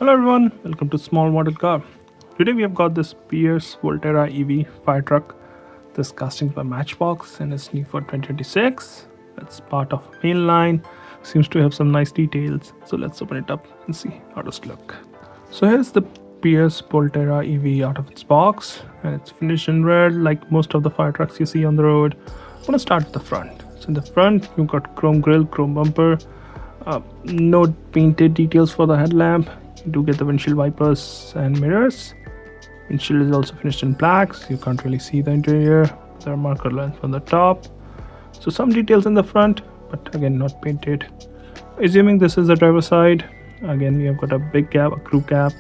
Hello everyone, welcome to Small Model Car. Today we have got this Pierce Volterra EV fire truck. This casting by Matchbox and it's new for 2026. It's part of mainline. Seems to have some nice details. So let's open it up and see how does it look. So here's the Pierce Volterra EV out of its box, and it's finished in red like most of the fire trucks you see on the road. I'm gonna start with the front. So in the front you've got chrome grille, chrome bumper. No painted details for the headlamp. You do get the windshield wipers and mirrors. Windshield is also finished in black, so you can't really see the interior. There are marker lines on the top. So some details in the front, but again not painted. Assuming this is the driver's side, again we have got a big cap, a crew cap.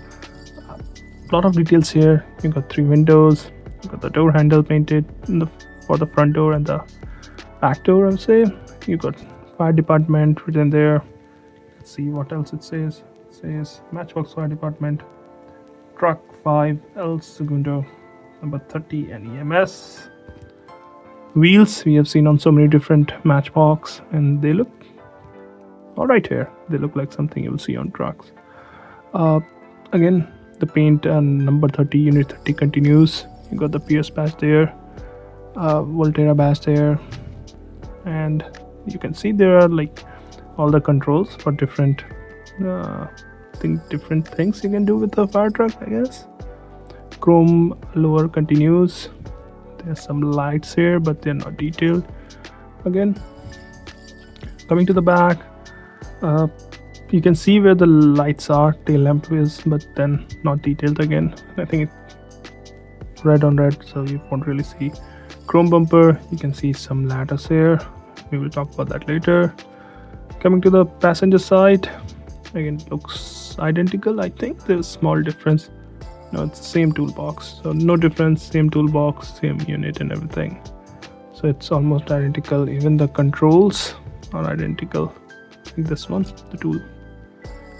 A lot of details here. You've got 3 windows. You've got the door handle painted for the front door and the back door, I would say. You've got fire department written there. Let's see what else it says. It says Matchbox Fire Department, Truck 5, El Segundo, number 30, and EMS. Wheels we have seen on so many different Matchbox, and they look alright here. They look like something you will see on trucks. Again, the paint and number 30, unit 30 continues. You got the Pierce badge there, Volterra badge there, and you can see there are like all the controls for different different things you can do with the fire truck, I guess. Chrome lower continues. There's some lights here, but they're not detailed. Again, coming to the back, you can see where the lights are, tail lamp is, but then not detailed again. I think it's red on red, so you won't really see. Chrome bumper, you can see some ladders here. We will talk about that later. Coming to the passenger side, again looks identical. I think there's a small difference. No, it's the same toolbox, so no difference. Same toolbox, same unit and everything, so it's almost identical. Even the controls are identical. I think this one's the tool,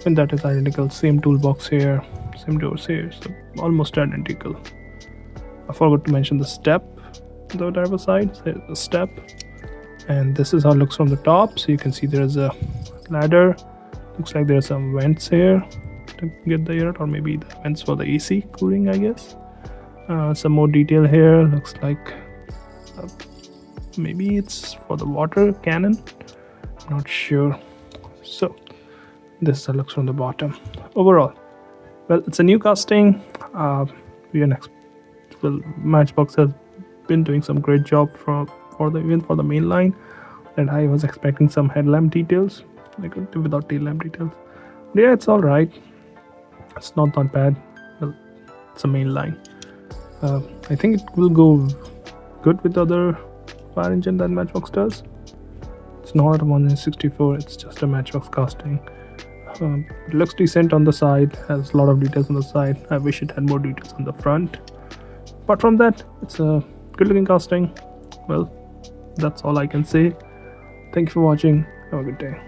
and that is identical. Same toolbox here, same doors here, so almost identical. I forgot to mention the step on the driver's side. So there's a step, and this is how it looks from the top. So you can see there's a ladder. Looks like there's some vents here to get the air, or maybe the vents for the AC cooling, I guess. Some more detail here. Looks like maybe it's for the water cannon. I'm not sure. So this is how it looks from the bottom. Overall, well, it's a new casting. Matchbox has been doing some great job for the main line, and I was expecting some headlamp details, like without tail lamp details. But yeah, it's all right. It's not that bad. Well, it's a main line. I think it will go good with other fire engine that Matchbox does. It's not a 164. It's just a Matchbox casting. It looks decent on the side. Has a lot of details on the side. I wish it had more details on the front. Apart from that, it's a good looking casting. Well, that's all I can say. Thank you for watching. Have a good day.